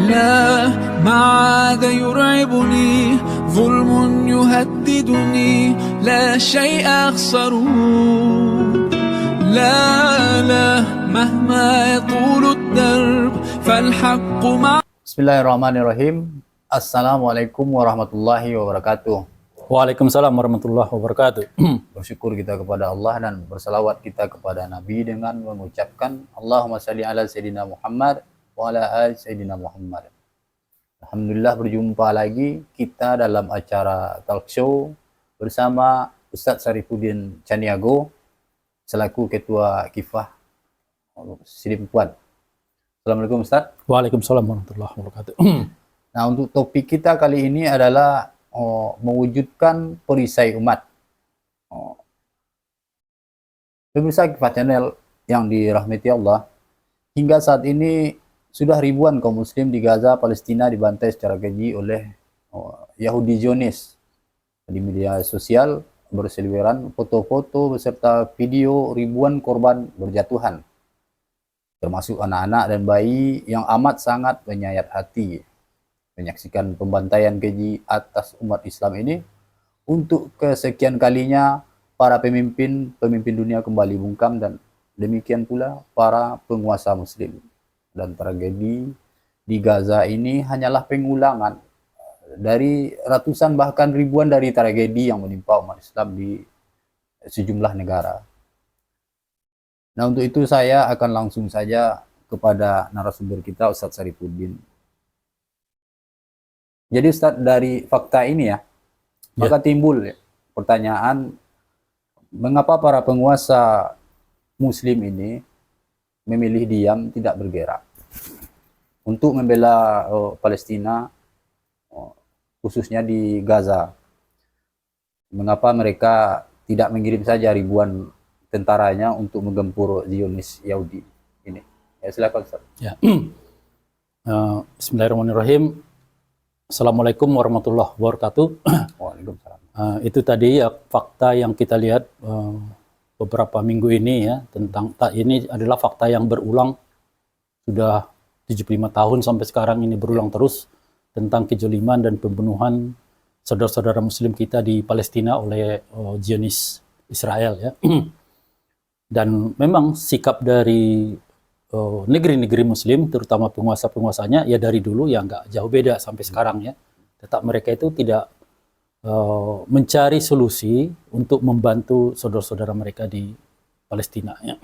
لا ما عاد يرعبني ظلم يهددني لا شيء أخسره لا مهما يطول الدرب فالحق مع. Bismillahirrahmanirrahim. Assalamualaikum warahmatullahi wabarakatuh. Waalaikumsalam warahmatullahi wabarakatuh. Bersyukur kita kepada Allah dan bersalawat kita kepada Nabi dengan mengucapkan Allahumma salli ala Sayyidina Muhammad wa ala ali Sayyidina Muhammad. Alhamdulillah berjumpa lagi kita dalam acara talk show bersama Ustadz Sarifuddin Caniago selaku Ketua Kifah Sidimpuan. Assalamualaikum Ustadz. Waalaikumsalam warahmatullahi wabarakatuh. Nah, untuk topik kita kali ini adalah mewujudkan perisai umat. Pemirsa Kifah Channel yang dirahmati Allah, hingga saat ini sudah ribuan kaum muslim di Gaza, Palestina dibantai secara keji oleh Yahudi Zionis. Di media sosial berseliweran foto-foto beserta video ribuan korban berjatuhan, termasuk anak-anak dan bayi yang amat sangat menyayat hati. Menyaksikan pembantaian keji atas umat Islam ini, untuk kesekian kalinya para pemimpin dunia kembali bungkam, dan demikian pula para penguasa muslim. Dan tragedi di Gaza ini hanyalah pengulangan dari ratusan bahkan ribuan dari tragedi yang menimpa umat Islam di sejumlah negara. Nah, untuk itu saya akan langsung saja kepada narasumber kita, Ustadz Sarifuddin. Jadi Ustadz, dari fakta ini maka timbul pertanyaan, mengapa para penguasa muslim ini memilih diam, tidak bergerak untuk membela Palestina, khususnya di Gaza? Mengapa mereka tidak mengirim saja ribuan tentaranya untuk menggempur Zionis Yahudi ini? Ya, silakan Ustaz. Ya. Bismillahirrahmanirrahim. Assalamualaikum warahmatullahi wabarakatuh. Waalaikumsalam. Itu tadi ya fakta yang kita lihat beberapa minggu ini ya, tentang ini adalah fakta yang berulang sudah 75 tahun sampai sekarang ini, berulang terus tentang kezaliman dan pembunuhan saudara-saudara muslim kita di Palestina oleh Zionis Israel ya. Dan memang sikap dari negeri-negeri muslim, terutama penguasa-penguasanya, ya dari dulu ya nggak jauh beda sampai sekarang ya. Tetap mereka itu tidak mencari solusi untuk membantu saudara-saudara mereka di Palestina ya.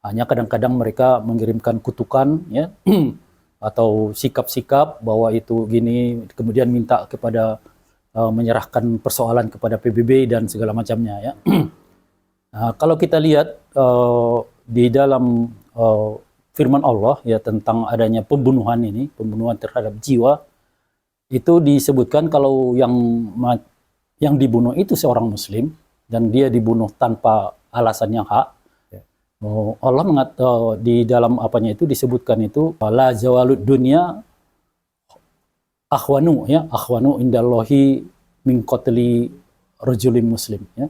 Hanya kadang-kadang mereka mengirimkan kutukan ya, atau sikap-sikap bahwa itu gini, kemudian minta kepada menyerahkan persoalan kepada PBB dan segala macamnya ya. Nah, kalau kita lihat di dalam firman Allah ya tentang adanya pembunuhan ini, pembunuhan terhadap jiwa, itu disebutkan kalau yang dibunuh itu seorang muslim dan dia dibunuh tanpa alasan yang hak. Allah di dalam apanya itu disebutkan itu la zawalud dunya akhwanu indallahi min qatli rajulin muslim ya.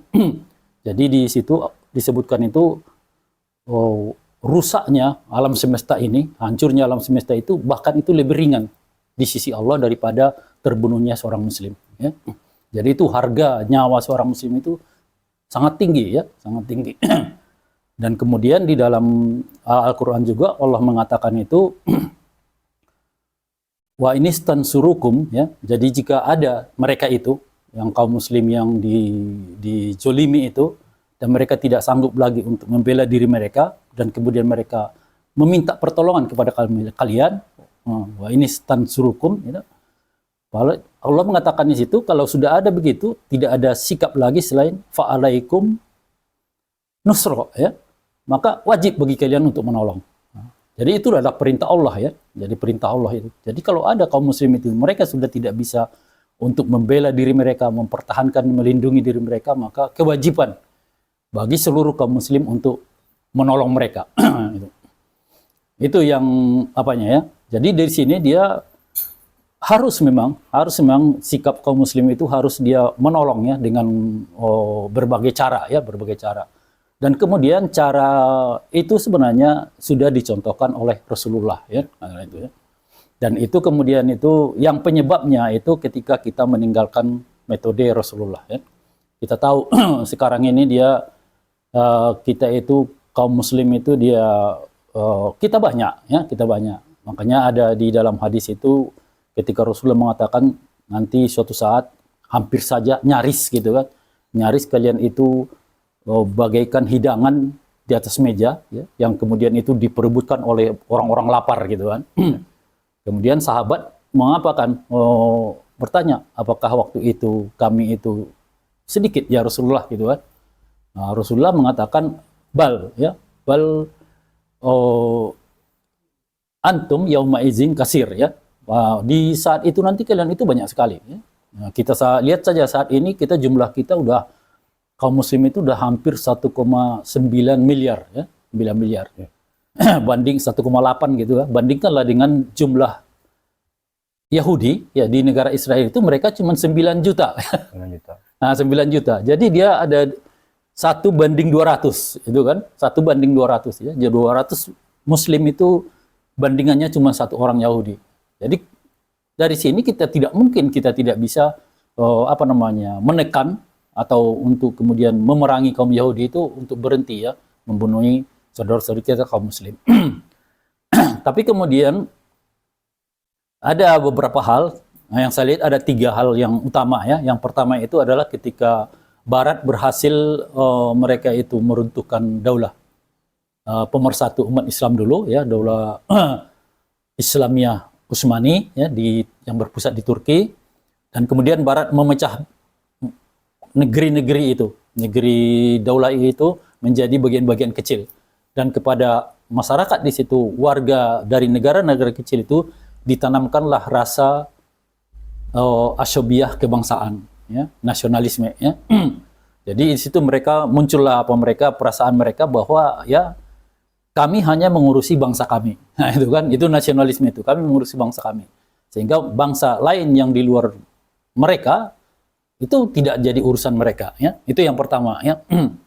Jadi di situ disebutkan itu rusaknya alam semesta ini, hancurnya alam semesta itu bahkan itu lebih ringan di sisi Allah daripada terbunuhnya seorang muslim ya. Jadi itu harga nyawa seorang muslim itu sangat tinggi ya, sangat tinggi. Dan kemudian di dalam Al-Qur'an juga Allah mengatakan itu wa inistansurukum ya. Jadi jika ada mereka itu yang kaum muslim yang dijolimi itu, dan mereka tidak sanggup lagi untuk membela diri mereka, dan kemudian mereka meminta pertolongan kepada kalian, wa ini stansurukum gitu. Allah mengatakan di situ kalau sudah ada begitu, tidak ada sikap lagi selain fa'alaikum nusra ya, maka wajib bagi kalian untuk menolong. Jadi itu adalah perintah Allah ya. Jadi perintah Allah itu. Jadi kalau ada kaum muslim itu mereka sudah tidak bisa untuk membela diri mereka, mempertahankan, melindungi diri mereka, maka kewajiban bagi seluruh kaum muslim untuk menolong mereka. Itu yang apanya ya. Jadi dari sini dia harus memang sikap kaum muslim itu harus dia menolong ya dengan berbagai cara ya, berbagai cara. Dan kemudian cara itu sebenarnya sudah dicontohkan oleh Rasulullah ya, itu ya. Dan itu kemudian itu yang penyebabnya itu ketika kita meninggalkan metode Rasulullah. Ya. Kita tahu sekarang ini dia kita itu kaum Muslim itu dia kita banyak ya, kita banyak. Makanya ada di dalam hadis itu ketika Rasulullah mengatakan nanti suatu saat hampir saja nyaris gitu kan, nyaris kalian itu bagaikan hidangan di atas meja ya, yang kemudian itu diperebutkan oleh orang-orang lapar gitu kan. Kemudian sahabat mengapakan bertanya, apakah waktu itu kami itu sedikit ya Rasulullah gitu kan. Nah, Rasulullah mengatakan bal ya, bal antum yauma izin kasir ya. Di saat itu nanti kalian itu banyak sekali ya. Nah, kita lihat saja saat ini kita jumlah kita udah kaum muslim itu udah hampir 1,9 miliar ya, 9 miliar. Ya. Banding 1,8 gitu ya. Bandingkanlah dengan jumlah Yahudi ya di negara Israel itu mereka cuma 9 juta. 9 juta. Nah, 9 juta. Jadi dia ada 1 banding 200 itu kan. 1 banding 200 ya. Jadi 200 muslim itu bandingannya cuma 1 orang Yahudi. Jadi dari sini kita tidak bisa menekan atau untuk kemudian memerangi kaum Yahudi itu untuk berhenti ya membunuh saudara-saudara kita kaum muslim. Tapi kemudian ada beberapa hal yang saya lihat ada 3 hal yang utama ya. Yang pertama itu adalah ketika Barat berhasil mereka itu meruntuhkan daulah pemersatu umat Islam dulu ya, daulah Islamiyah Utsmani ya yang berpusat di Turki, dan kemudian Barat memecah negeri-negeri itu, negeri daulah itu menjadi bagian-bagian kecil, dan kepada masyarakat di situ, warga dari negara-negara kecil itu ditanamkanlah rasa asyobiyah kebangsaan ya, nasionalisme ya. Jadi di situ muncullah perasaan mereka bahwa ya kami hanya mengurusi bangsa kami. Nah, itu kan, itu nasionalisme itu. Kami mengurusi bangsa kami. Sehingga bangsa lain yang di luar mereka itu tidak jadi urusan mereka, ya. Itu yang pertama, ya.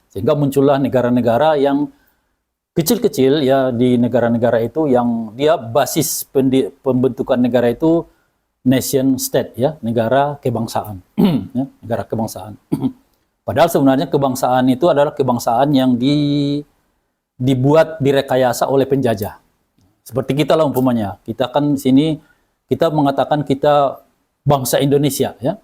Sehingga muncullah negara-negara yang kecil-kecil ya di negara-negara itu yang dia basis pembentukan negara itu nation state ya, negara kebangsaan. Ya, negara kebangsaan. Padahal sebenarnya kebangsaan itu adalah kebangsaan yang dibuat direkayasa oleh penjajah. Seperti kita lah umpamanya. Kita kan sini kita mengatakan kita bangsa Indonesia ya.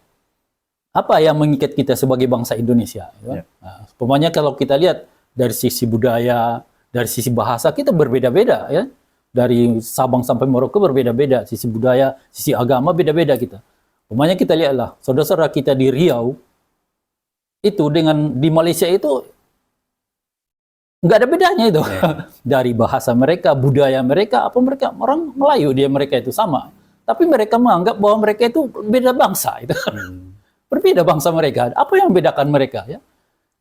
Apa yang mengikat kita sebagai bangsa Indonesia ya? Nah, umpamanya kalau kita lihat dari sisi budaya, dari sisi bahasa kita berbeda-beda ya. Dari Sabang sampai Merauke berbeda-beda, sisi budaya, sisi agama beda-beda kita. Umpamanya kita lihatlah saudara-saudara kita di Riau itu dengan di Malaysia itu nggak ada bedanya itu. Dari bahasa mereka, budaya mereka, mereka orang Melayu mereka itu sama. Tapi mereka menganggap bahwa mereka itu beda bangsa itu. Berbeda bangsa mereka. Apa yang membedakan mereka ya?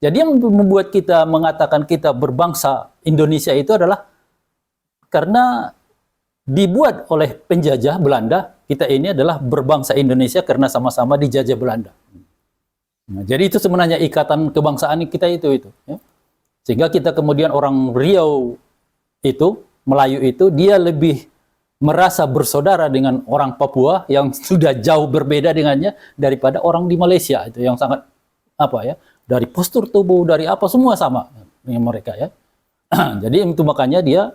Jadi yang membuat kita mengatakan kita berbangsa Indonesia itu adalah karena dibuat oleh penjajah Belanda. Kita ini adalah berbangsa Indonesia karena sama-sama dijajah Belanda. Nah, jadi itu sebenarnya ikatan kebangsaan kita itu ya. Sehingga kita kemudian orang Riau itu, Melayu itu, dia lebih merasa bersaudara dengan orang Papua yang sudah jauh berbeda dengannya daripada orang di Malaysia itu yang sangat dari postur tubuh, dari apa semua sama dengan mereka ya. Jadi itu makanya dia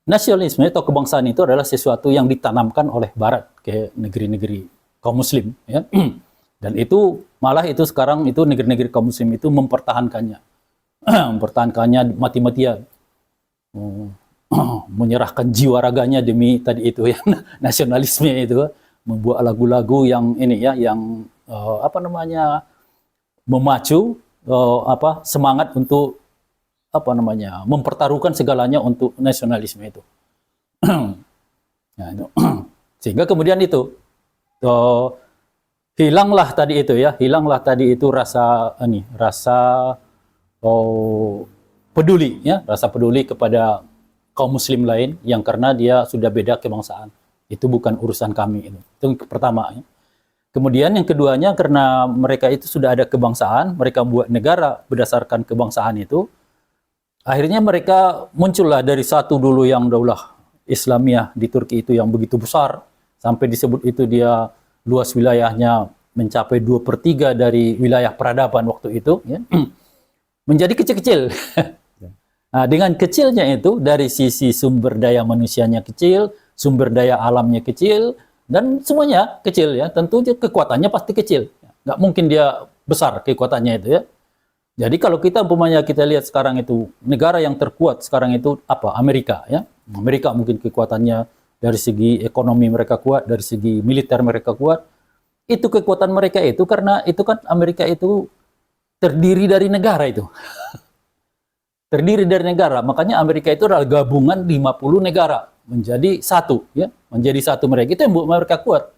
nasionalisme atau kebangsaan itu adalah sesuatu yang ditanamkan oleh Barat ke negeri-negeri kaum Muslim ya. Dan itu malah itu sekarang itu negeri-negeri kaum muslim itu mempertahankannya. Mempertahankannya mati-matian. Menyerahkan jiwa raganya demi tadi itu ya nasionalisme itu, membuat lagu-lagu yang ini ya yang memacu semangat untuk mempertaruhkan segalanya untuk nasionalisme itu. Nah, itu. Sehingga kemudian itu hilanglah tadi itu rasa peduli ya, rasa peduli kepada kaum muslim lain yang karena dia sudah beda kebangsaan. Itu bukan urusan kami itu. Itu yang pertama ya. Kemudian yang keduanya karena mereka itu sudah ada kebangsaan, mereka buat negara berdasarkan kebangsaan itu. Akhirnya mereka muncullah dari satu dulu yang daulah Islamiyah di Turki itu yang begitu besar, sampai disebut itu dia luas wilayahnya mencapai 2/3 dari wilayah peradaban waktu itu, ya, menjadi kecil-kecil. Nah, dengan kecilnya itu, dari sisi sumber daya manusianya kecil, sumber daya alamnya kecil, dan semuanya kecil ya, tentu kekuatannya pasti kecil. Nggak mungkin dia besar kekuatannya itu ya. Jadi kalau kita umpamanya kita lihat sekarang itu, negara yang terkuat sekarang itu apa? Amerika ya. Amerika mungkin kekuatannya dari segi ekonomi mereka kuat, dari segi militer mereka kuat. Itu kekuatan mereka itu karena itu kan Amerika itu terdiri dari negara itu. Terdiri dari negara, makanya Amerika itu adalah gabungan 50 negara menjadi satu ya, menjadi satu mereka. Itu yang membuat mereka kuat.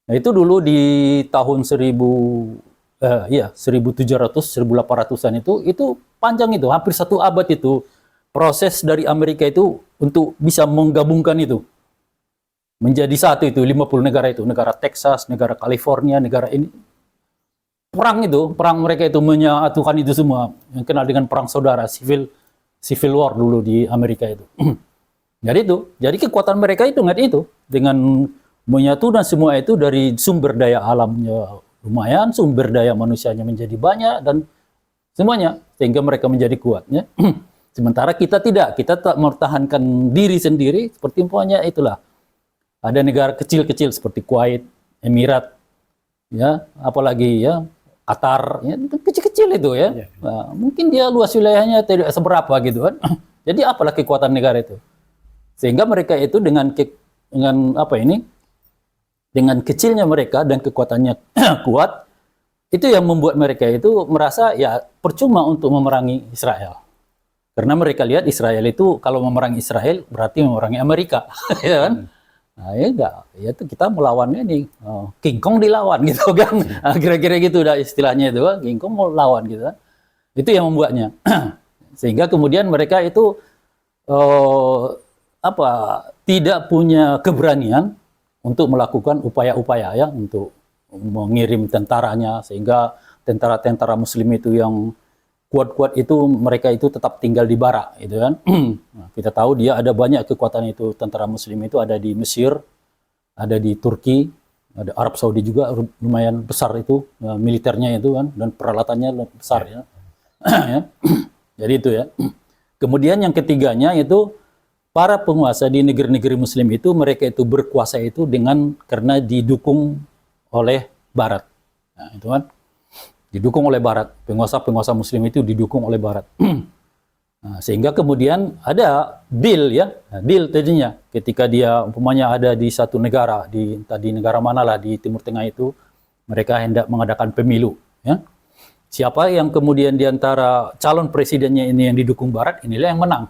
Nah, itu dulu di tahun 1700 1800-an itu panjang itu, hampir 1 abad itu proses dari Amerika itu untuk bisa menggabungkan itu menjadi satu itu 50 negara itu, negara Texas, negara California, negara ini. Perang mereka itu menyatukan itu semua, yang kenal dengan perang saudara, civil war dulu di Amerika itu. Jadi kekuatan mereka itu nggak itu, dengan menyatu dan semua itu dari sumber daya alamnya lumayan, sumber daya manusianya menjadi banyak dan semuanya sehingga mereka menjadi kuat. Ya. Sementara kita tidak, kita tak mempertahankan diri sendiri seperti umpamanya itulah. Ada negara kecil-kecil seperti Kuwait, Emirat, ya, apalagi ya. Qatar, ya, kecil-kecil itu ya. Nah, mungkin dia luas wilayahnya tidak seberapa gitu kan. Jadi apalah kekuatan negara itu. Sehingga mereka itu dengan dengan kecilnya mereka dan kekuatannya kuat, itu yang membuat mereka itu merasa ya percuma untuk memerangi Israel. Karena mereka lihat Israel itu kalau memerangi Israel berarti memerangi Amerika, ya kan? Nah, ya enggak, ya itu kita melawannya nih, King Kong dilawan gitu kan, kira-kira gitu udah istilahnya itu, King Kong mau lawan gitu kan, itu yang membuatnya, sehingga kemudian mereka itu tidak punya keberanian untuk melakukan upaya-upaya ya, untuk mengirim tentaranya, sehingga tentara-tentara Muslim itu yang kuat-kuat itu mereka itu tetap tinggal di Barak gitu kan. Nah, kita tahu dia ada banyak kekuatan itu, tentara Muslim itu ada di Mesir, ada di Turki, ada Arab Saudi juga lumayan besar itu ya, militernya itu kan, dan peralatannya besar ya. Ya. Jadi itu ya. Kemudian yang ketiganya itu para penguasa di negeri-negeri Muslim itu mereka itu berkuasa itu karena didukung oleh Barat. Nah, itu kan. Didukung oleh Barat, penguasa-penguasa Muslim itu didukung oleh Barat. Nah, sehingga kemudian ada deal ya, deal tadinya ketika dia umpamanya ada di satu negara, entah di negara manalah di Timur Tengah itu, mereka hendak mengadakan pemilu. Ya. Siapa yang kemudian diantara calon presidennya ini yang didukung Barat, inilah yang menang.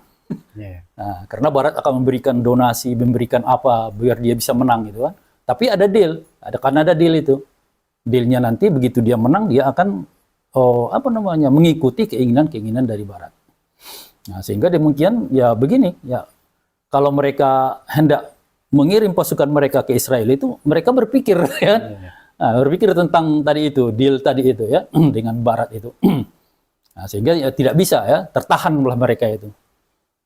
Yeah. Nah, karena Barat akan memberikan donasi, memberikan apa biar dia bisa menang gitu kan. Tapi ada deal, karena ada deal itu. Dealnya nanti begitu dia menang dia akan mengikuti keinginan dari Barat. Nah, sehingga demikian ya begini ya, kalau mereka hendak mengirim pasukan mereka ke Israel itu mereka berpikir ya, berpikir tentang tadi itu deal tadi itu ya dengan Barat itu. Nah, sehingga ya tidak bisa ya, tertahanlah mereka itu.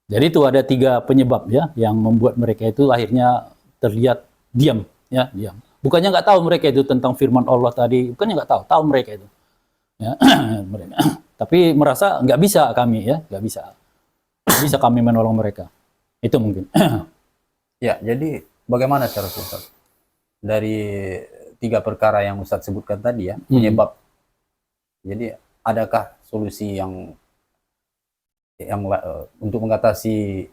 Jadi itu ada 3 penyebab ya yang membuat mereka itu akhirnya terlihat diam ya, diam. Bukannya nggak tahu mereka itu tentang firman Allah tadi, bukannya nggak tahu mereka itu. Ya, mereka. Tapi merasa nggak bisa kami ya, nggak bisa kami menolong mereka. Itu mungkin. Ya, jadi bagaimana cara Ustaz? Dari 3 perkara yang Ustaz sebutkan tadi ya, penyebab. Jadi adakah solusi yang untuk mengatasi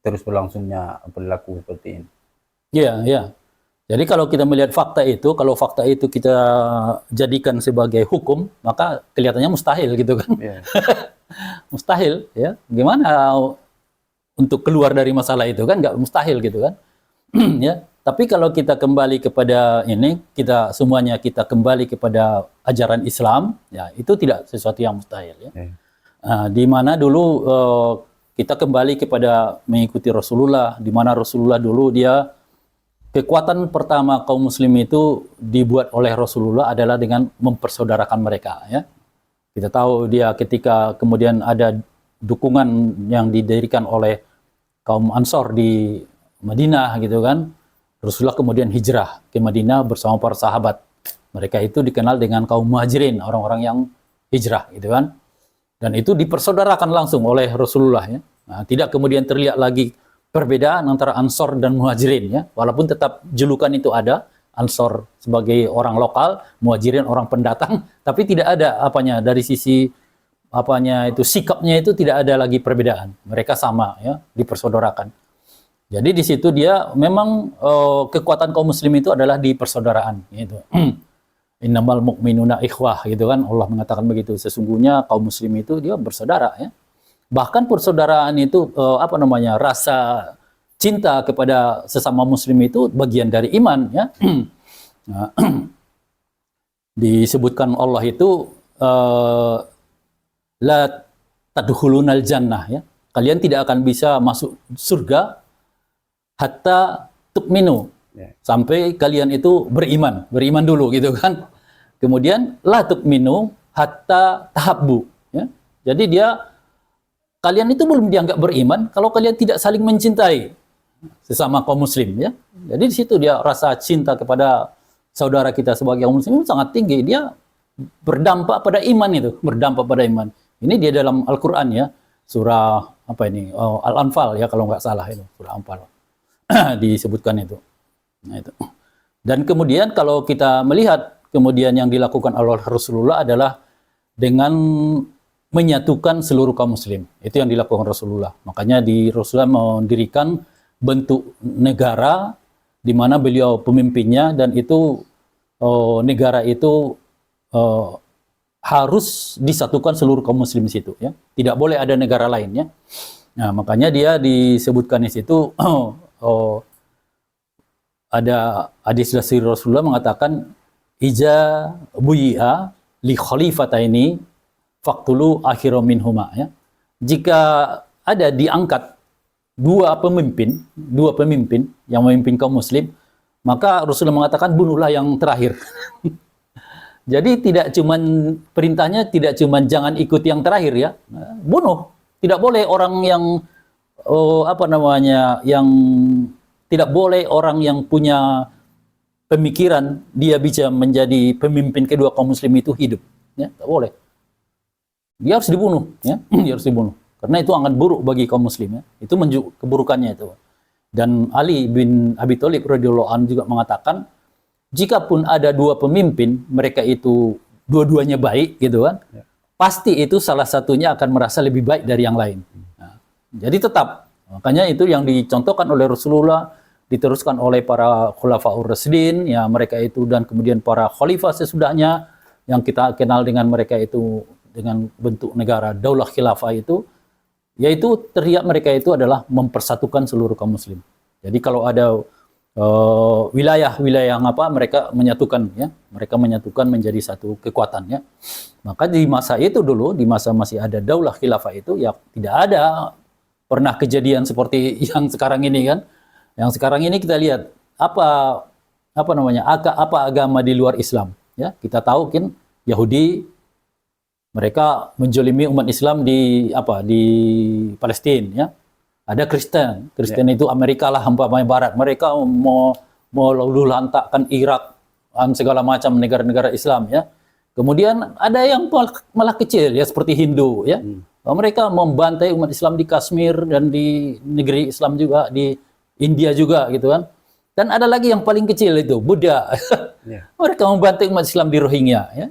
terus berlangsungnya perilaku seperti ini? Iya, iya. Jadi kalau kita melihat fakta itu, kalau fakta itu kita jadikan sebagai hukum, maka kelihatannya mustahil gitu kan. Yeah. Mustahil ya. Gimana untuk keluar dari masalah itu kan, nggak mustahil gitu kan. Ya. Tapi kalau kita kembali kepada ini, kita kembali kepada ajaran Islam, ya itu tidak sesuatu yang mustahil ya. Yeah. Di mana dulu kita kembali kepada mengikuti Rasulullah, di mana Rasulullah dulu dia kekuatan pertama kaum muslim itu dibuat oleh Rasulullah adalah dengan mempersaudarakan mereka ya. Kita tahu dia ketika kemudian ada dukungan yang didirikan oleh kaum Ansor di Madinah gitu kan. Rasulullah kemudian hijrah ke Madinah bersama para sahabat. Mereka itu dikenal dengan kaum Muhajirin, orang-orang yang hijrah gitu kan. Dan itu dipersaudarakan langsung oleh Rasulullah ya. Nah, tidak kemudian terlihat lagi perbedaan antara Ansor dan Muhajirin ya. Walaupun tetap julukan itu ada, Ansor sebagai orang lokal, Muhajirin orang pendatang, tapi tidak ada apanya dari sisi apanya itu sikapnya itu tidak ada lagi perbedaan. Mereka sama ya, dipersaudarakan. Jadi di situ dia memang kekuatan kaum muslim itu adalah di persaudaraan gitu. Innamal mu'minuna ikhwah gitu kan, Allah mengatakan begitu. Sesungguhnya kaum muslim itu dia bersaudara ya. Bahkan persaudaraan itu rasa cinta kepada sesama muslim itu bagian dari iman ya. Nah, disebutkan Allah itu la tadkhulunal jannah ya. Kalian tidak akan bisa masuk surga hatta tu'minu. Sampai kalian itu beriman dulu gitu kan. Kemudian la tu'minu hatta tahabbu ya. Jadi kalian itu belum dianggap beriman kalau kalian tidak saling mencintai sesama kaum muslim ya. Jadi di situ dia rasa cinta kepada saudara kita sebagai kaum muslim itu sangat tinggi. Dia berdampak pada iman itu, berdampak pada iman. Ini dia dalam Al-Qur'an ya. Surah Al-Anfal ya kalau nggak salah itu, surah Anfal. Disebutkan itu. Nah, itu. Dan kemudian kalau kita melihat kemudian yang dilakukan oleh Rasulullah adalah dengan menyatukan seluruh kaum muslim. Itu yang dilakukan Rasulullah. Makanya Rasulullah mendirikan bentuk negara di mana beliau pemimpinnya dan itu negara itu harus disatukan seluruh kaum muslim di situ ya. Tidak boleh ada negara lain ya. Nah, makanya dia disebutkan di situ ada hadis dari Rasulullah mengatakan ija buyi'a li khalifataini faqtulu akhiru minhuma ya. Jika ada diangkat dua pemimpin yang memimpin kaum muslim, maka Rasulullah mengatakan bunuhlah yang terakhir. Jadi perintahnya tidak cuman jangan ikut yang terakhir ya. Bunuh. Tidak boleh orang yang tidak boleh orang yang punya pemikiran dia bisa menjadi pemimpin kedua kaum muslim itu hidup ya, tidak boleh. Dia harus dibunuh ya, dia harus dibunuh. Karena itu akan buruk bagi kaum muslim ya. Itu keburukannya itu. Dan Ali bin Abi Thalib radhiyallahu anhu juga mengatakan jikapun ada dua pemimpin, mereka itu dua-duanya baik gitu kan. Ya. Pasti itu salah satunya akan merasa lebih baik dari yang lain. Nah, jadi tetap makanya itu yang dicontohkan oleh Rasulullah, diteruskan oleh para khulafaur rasyidin, ya mereka itu dan kemudian para khalifah sesudahnya yang kita kenal dengan mereka itu dengan bentuk negara daulah khilafah itu, yaitu teriak mereka itu adalah mempersatukan seluruh kaum muslim. Jadi kalau ada wilayah-wilayah mereka menyatukan ya, mereka menyatukan menjadi satu kekuatan ya. Maka di masa itu dulu, di masa masih ada daulah khilafah itu ya tidak ada pernah kejadian seperti yang sekarang ini kan. Yang sekarang ini kita lihat apa agama di luar Islam ya. Kita tahu kan Yahudi mereka menjolimi umat Islam di Palestina ya. Ada Kristen ya. Itu Amerika lah umpamanya barat. Mereka mau lalu lantakkan Irak dan segala macam negara-negara Islam ya. Kemudian ada yang malah kecil ya seperti Hindu ya. Mereka membantai umat Islam di Kashmir dan di negeri Islam juga di India juga gitu kan. Dan ada lagi yang paling kecil itu Buddha. Yeah. Mereka membantai umat Islam di Rohingya ya.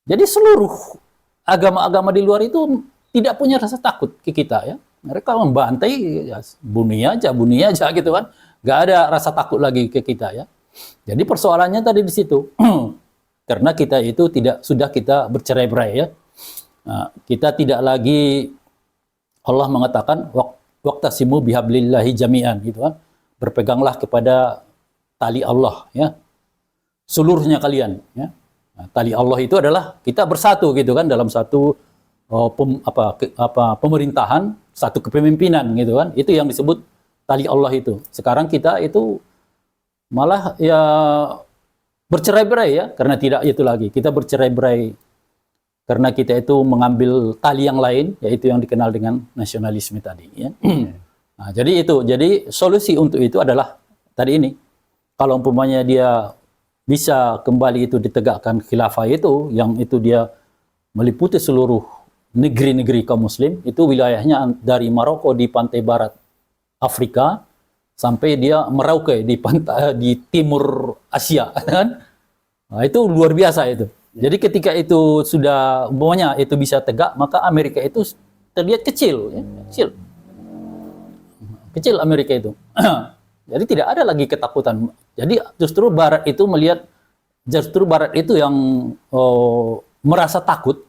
Jadi seluruh agama-agama di luar itu tidak punya rasa takut ke kita ya. Mereka membantai ya, bunuh aja gitu kan. Gak ada rasa takut lagi ke kita ya. Jadi persoalannya tadi di situ. Karena kita itu sudah kita bercerai-berai ya. Nah, kita tidak lagi Allah mengatakan waqtasimu bihablillahi jami'an gitu kan. Berpeganglah kepada tali Allah ya. Seluruhnya kalian ya. Nah, tali Allah itu adalah kita bersatu gitu kan dalam satu pemerintahan, satu kepemimpinan gitu kan. Itu yang disebut tali Allah itu. Sekarang kita itu malah ya bercerai-berai ya karena tidak itu lagi. Kita bercerai-berai karena kita itu mengambil tali yang lain, yaitu yang dikenal dengan nasionalisme tadi. Ya. Nah, jadi solusi untuk itu adalah tadi ini. Kalau umpamanya dia bisa kembali itu ditegakkan khilafah itu, yang itu dia meliputi seluruh negeri-negeri kaum muslim, itu wilayahnya dari Maroko di pantai barat Afrika sampai dia Merauke di pantai di timur Asia, kan? Nah, itu luar biasa itu. Jadi ketika itu sudah umpamanya itu bisa tegak, maka Amerika itu terlihat kecil, ya, kecil Amerika itu. Jadi tidak ada lagi ketakutan. Jadi justru Barat itu melihat, justru Barat itu yang merasa takut.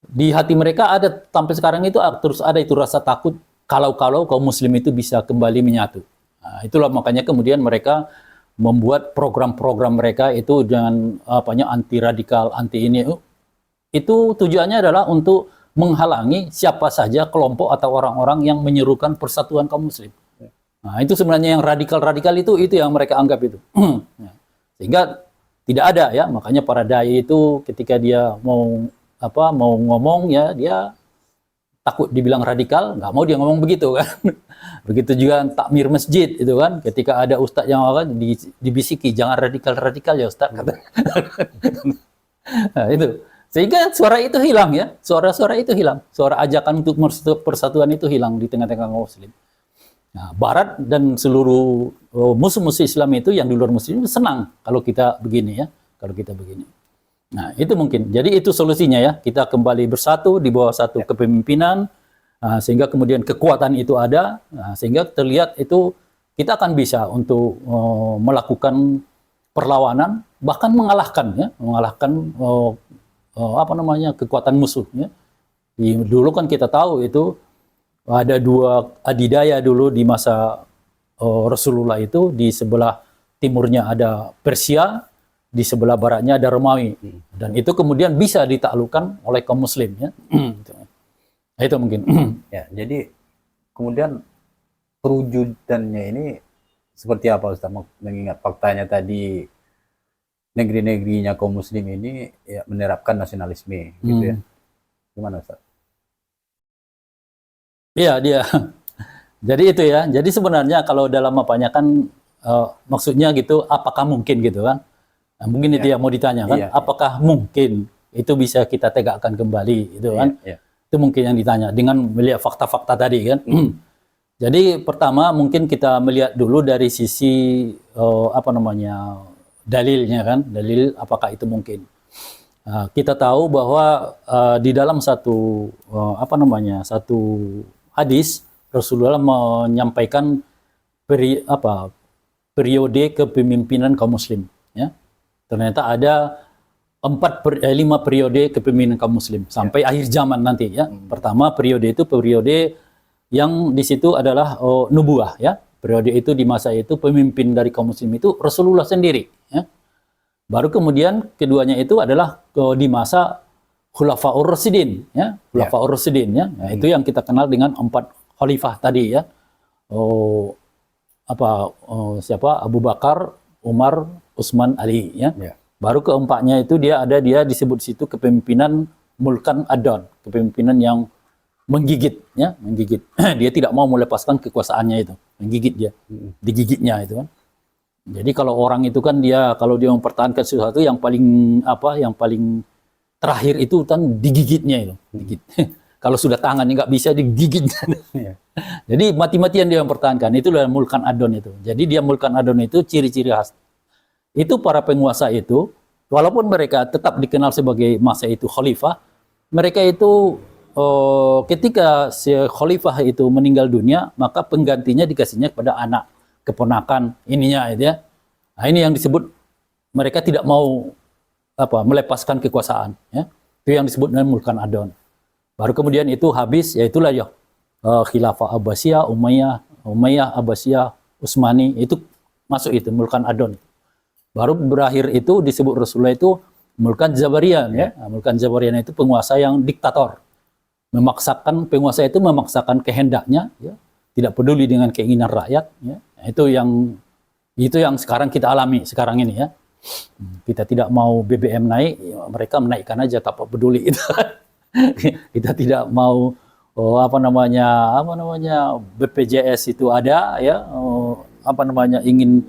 Di hati mereka ada sampai sekarang itu terus ada itu rasa takut kalau kaum muslim itu bisa kembali menyatu. Nah, itulah makanya kemudian mereka membuat program-program mereka itu dengan anti radikal, anti ini. Itu tujuannya adalah untuk menghalangi siapa saja kelompok atau orang-orang yang menyerukan persatuan kaum muslim. Nah, itu sebenarnya yang radikal-radikal itu yang mereka anggap itu. Sehingga tidak ada ya, makanya para dai itu ketika dia mau ngomong ya, dia takut dibilang radikal, nggak mau dia ngomong begitu kan. Begitu juga takmir masjid itu kan, ketika ada ustadz yang dibisiki jangan radikal-radikal ya ustadz kata. Nah, itu. Sehingga suara itu hilang ya, suara-suara itu hilang, suara ajakan untuk persatuan itu hilang di tengah-tengah kaum muslim. Nah, Barat dan seluruh musuh-musuh Islam itu yang di luar muslim senang kalau kita begini ya, kalau kita begini. Nah, itu mungkin. Jadi itu solusinya ya, kita kembali bersatu di bawah satu kepemimpinan, sehingga kemudian kekuatan itu ada, sehingga terlihat itu kita akan bisa untuk melakukan perlawanan, bahkan mengalahkan kekuatan musuhnya. Dulu kan kita tahu itu ada dua adidaya dulu di masa Rasulullah itu, di sebelah timurnya ada Persia, di sebelah baratnya ada Romawi, dan itu kemudian bisa ditaklukkan oleh kaum muslim ya. Itu mungkin. Ya, jadi kemudian perwujudannya ini seperti apa Ustaz? Mengingat faktanya tadi negeri-negerinya kaum muslim ini ya menerapkan nasionalisme gitu ya. Gimana Ustaz? Iya, dia. Jadi itu ya. Jadi sebenarnya kalau dalam kan maksudnya gitu, apakah mungkin gitu kan? Nah, mungkin itu yang mau ditanya kan? Apakah mungkin itu bisa kita tegakkan kembali gitu kan? Itu mungkin yang ditanya dengan melihat fakta-fakta tadi kan. Jadi pertama mungkin kita melihat dulu dari sisi dalilnya kan, dalil apakah itu mungkin. Kita tahu bahwa di dalam satu satu hadis Rasulullah menyampaikan periode kepemimpinan kaum muslim ya. Ternyata ada 5 periode kepemimpinan kaum muslim sampai akhir zaman nanti ya. Pertama periode itu periode yang di situ adalah nubuah ya. Periode itu di masa itu pemimpin dari kaum muslim itu Rasulullah sendiri ya. Baru kemudian keduanya itu adalah di masa Khulafaur Rasyidin ya. Khulafaur Rasyidin ya. Nah, itu yang kita kenal dengan 4 khalifah tadi ya. Siapa? Abu Bakar, Umar, Utsman, Ali ya. Baru keempatnya itu dia disebut situ kepemimpinan Mulkan Adon, kepemimpinan yang menggigit ya, menggigit. Dia tidak mau melepaskan kekuasaannya itu, menggigit dia. Digigitnya itu kan. Jadi kalau orang itu kan kalau dia mempertahankan sesuatu yang paling terakhir itu kan digigitnya itu, digigit. Kalau sudah tangannya nggak bisa digigit. Jadi mati-matian dia mempertahankan. Itulah Mulkan Adon itu. Jadi dia Mulkan Adon itu ciri-ciri khas. Itu para penguasa itu, walaupun mereka tetap dikenal sebagai masa itu khalifah, mereka itu ketika si khalifah itu meninggal dunia, maka penggantinya dikasihnya kepada anak, keponakan ininya ya. Nah, ini yang disebut mereka tidak mau melepaskan kekuasaan ya. Itu yang disebut dengan Mulkan Adon. Baru kemudian itu habis, yaitulah ya khilafah Abbasiyah, Umayyah, Abbasiyah, Utsmani, itu masuk itu Mulkan Adon. Baru berakhir itu disebut Rasulullah itu Mulkan Jabarian ya. Nah, Mulkan Jabarian itu penguasa yang diktator. Penguasa itu memaksakan kehendaknya ya, tidak peduli dengan keinginan rakyat ya. Nah, itu yang sekarang kita alami sekarang ini ya. Kita tidak mau BBM naik, ya mereka menaikkan aja tanpa peduli gitu. Kita tidak mau BPJS itu ada ya, ingin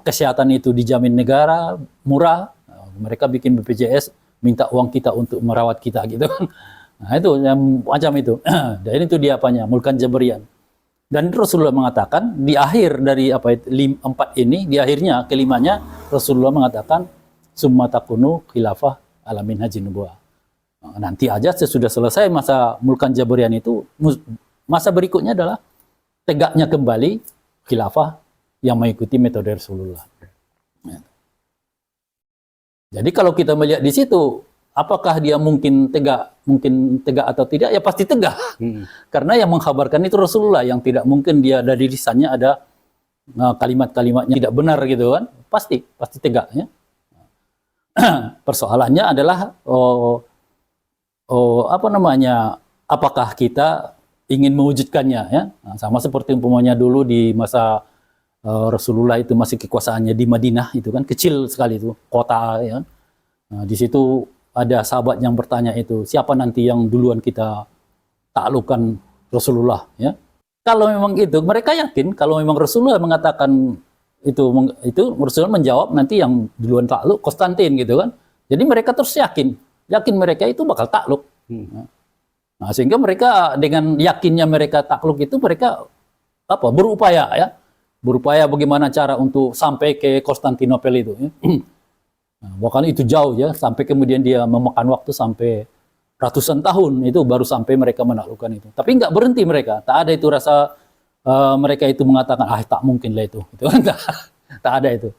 kesehatan itu dijamin negara murah. Mereka bikin BPJS, minta uang kita untuk merawat kita gitu kan. Nah, itu yang macam itu. Dan itu dia mulkan jabarian. Dan Rasulullah mengatakan di akhir dari 4 ini, di akhirnya kelimanya Rasulullah mengatakan summa takunu khilafah ala minhajin nubuwah. Nanti aja sesudah selesai masa mulkan jabarian itu, masa berikutnya adalah tegaknya kembali khilafah yang mengikuti metode Rasulullah. Jadi kalau kita melihat di situ, apakah dia mungkin tegak atau tidak? Ya pasti tegak. Karena yang mengkhabarkan itu Rasulullah, yang tidak mungkin dia dari lisannya ada kalimat-kalimatnya tidak benar gitu kan. Pasti tegak ya. Persoalannya adalah apakah kita ingin mewujudkannya ya. Nah, sama seperti umpamanya dulu di masa Rasulullah itu masih kekuasaannya di Madinah itu kan, kecil sekali itu kota ya. Nah, di situ ada sahabat yang bertanya itu, siapa nanti yang duluan kita taklukkan Rasulullah ya. Kalau memang itu mereka yakin, kalau memang Rasulullah mengatakan itu Rasulullah menjawab nanti yang duluan takluk Konstantin gitu kan. Jadi mereka terus yakin mereka itu bakal takluk. Nah, sehingga mereka dengan yakinnya mereka takluk itu mereka berupaya bagaimana cara untuk sampai ke Konstantinopel itu ya. Nah, bahkan itu jauh ya, sampai kemudian dia memakan waktu sampai ratusan tahun itu baru sampai mereka menaklukkan itu. Tapi nggak berhenti mereka, tak ada itu rasa mereka itu mengatakan tak mungkin lah itu kan tak ada itu.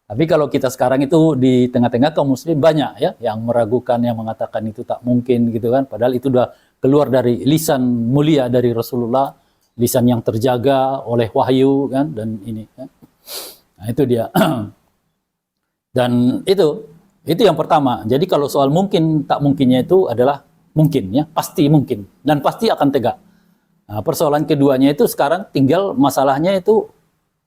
Tapi kalau kita sekarang itu di tengah-tengah kaum muslim banyak ya yang meragukan, yang mengatakan itu tak mungkin gitu kan, padahal itu udah keluar dari lisan mulia dari Rasulullah, lisan yang terjaga oleh wahyu kan, dan ini kan. Nah, itu dia. Dan itu yang pertama. Jadi kalau soal mungkin tak mungkinnya itu adalah mungkin ya, pasti mungkin dan pasti akan tegak. Nah, persoalan keduanya itu sekarang tinggal masalahnya itu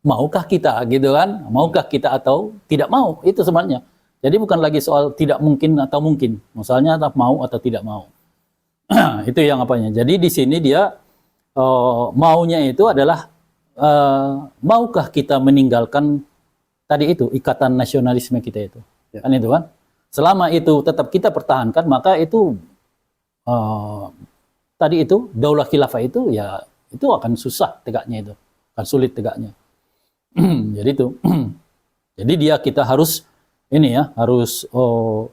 maukah kita gitu kan? Maukah kita atau tidak mau? Itu sebenarnya. Jadi bukan lagi soal tidak mungkin atau mungkin. Misalnya mau atau tidak mau. Itu yang apanya. Jadi di sini dia maunya itu adalah maukah kita meninggalkan tadi itu ikatan nasionalisme kita itu. Ya. Kan itu kan. Selama itu tetap kita pertahankan, maka itu tadi itu daulah khilafah itu ya itu akan susah tegaknya itu. Akan sulit tegaknya. Jadi itu. Jadi kita harus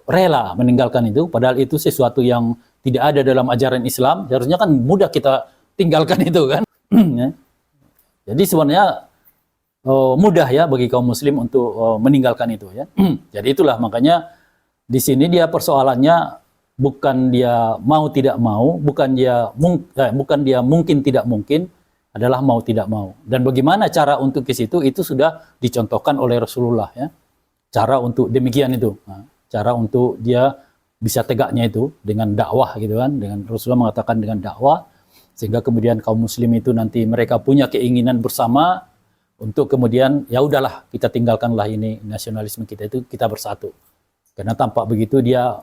rela meninggalkan itu, padahal itu sesuatu yang tidak ada dalam ajaran Islam. Harusnya kan mudah kita tinggalkan itu kan. Jadi sebenarnya mudah ya bagi kaum muslim untuk meninggalkan itu ya. Jadi itulah makanya di sini dia persoalannya bukan dia mau tidak mau, bukan dia mungkin tidak mungkin, adalah mau tidak mau. Dan bagaimana cara untuk ke situ itu sudah dicontohkan oleh Rasulullah ya. Cara untuk demikian itu. Nah, cara untuk dia bisa tegaknya itu dengan dakwah gitu kan, dengan Rasulullah mengatakan dengan dakwah, sehingga kemudian kaum muslim itu nanti mereka punya keinginan bersama untuk kemudian ya udahlah kita tinggalkanlah ini nasionalisme kita itu, kita bersatu. Karena tampak begitu dia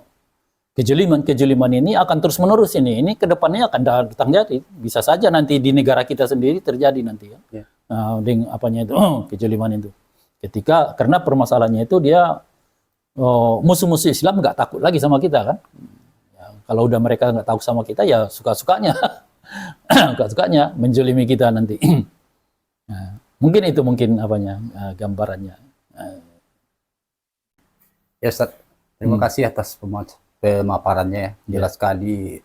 kejeliman ini akan terus menerus ini kedepannya akan datang jadi, bisa saja nanti di negara kita sendiri terjadi nanti ya. Yeah. Dengan kejeliman itu. Karena permasalahannya itu dia musuh-musuh Islam nggak takut lagi sama kita kan. Ya, kalau udah mereka nggak takut sama kita ya suka-sukanya menjolimi kita nanti. Nah, mungkin itu gambarannya. Ya Ustaz, terima kasih atas pemaparannya ya. Jelas sekali.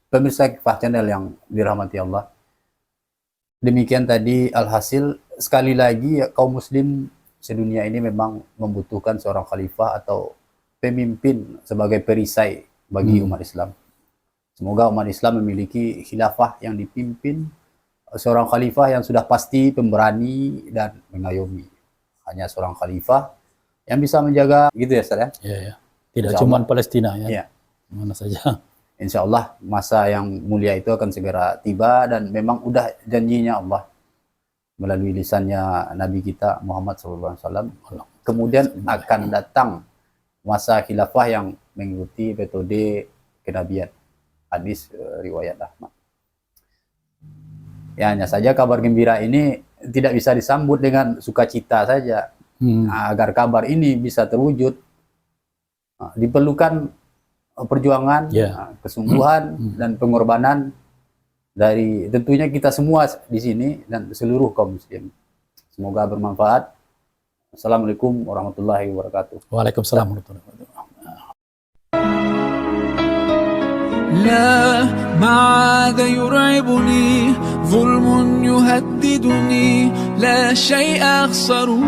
Pemirsa Kifah Channel yang dirahmati Allah. Demikian tadi alhasil, sekali lagi ya, kaum muslim sedunia ini memang membutuhkan seorang khalifah atau pemimpin sebagai perisai bagi umat Islam. Semoga umat Islam memiliki khilafah yang dipimpin seorang khalifah yang sudah pasti pemberani dan mengayomi. Hanya seorang khalifah yang bisa menjaga gitu ya Ustaz ya. Ya. Tidak cuma Palestina ya. Ya. Mana saja. Insya Allah masa yang mulia itu akan segera tiba dan memang udah janjinya Allah. melalui lisannya Nabi kita Muhammad SAW. Kemudian akan datang masa khilafah yang mengikuti metode kenabian. Hadis riwayat Ahmad. Ya, hanya saja kabar gembira ini tidak bisa disambut dengan sukacita saja. Agar kabar ini bisa terwujud, diperlukan perjuangan, kesungguhan, dan pengorbanan dari tentunya kita semua di sini dan seluruh kaum muslim. Semoga bermanfaat. Assalamualaikum warahmatullahi wabarakatuh. Waalaikumsalam warahmatullahi wabarakatuh. لا ما عاد يرعبني ظلم يهددني لا شيء أخسره